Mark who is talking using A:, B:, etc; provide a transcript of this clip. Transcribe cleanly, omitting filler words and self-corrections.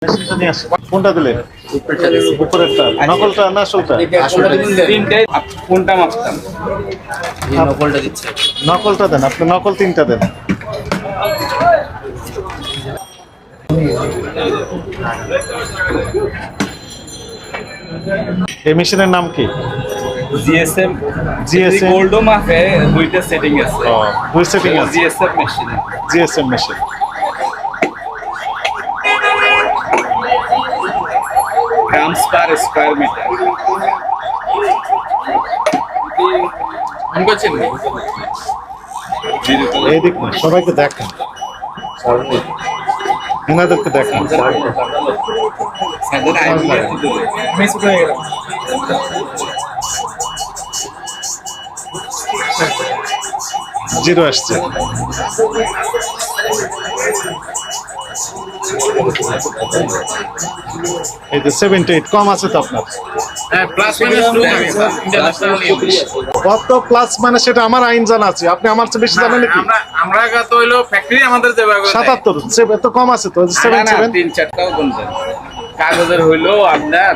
A: মেশিনটা নিয়ে আসো। কোনটা দিলেন? উপরেরটা। নকলটা না আসলটা?
B: তিনটাই কোনটা মাপতাম?
C: নকলটা দিচ্ছে।
A: নকলটা দেন, আপনি নকল 3টা দেন। এই মেশিনের নাম কি?
B: জিএসএম
A: জিএসএম
B: গোল্ডও মাপে দুইটা সেটিং আছে।
A: দুই সেটিং আছে।
B: GSM machine
A: GSM machine.
B: Grams per square metre.
A: এই দিক না, সবাইকে দেখেন, এনাদেরকে দেখেন। জিরো আসছে। এই যে 78 কম আছে তো আপনার। কত প্লাস মানে সেটা আমার আইন জানা আছে, আপনি আমার চেয়ে বেশি জানেন নাকি?
B: আমরা তো হইলো ফ্যাক্টরি আমাদের যেভাবে
A: 77 এত কম আছে তো 77।
B: 3-4টাও গুনছেন কাগজের হইলো আপনার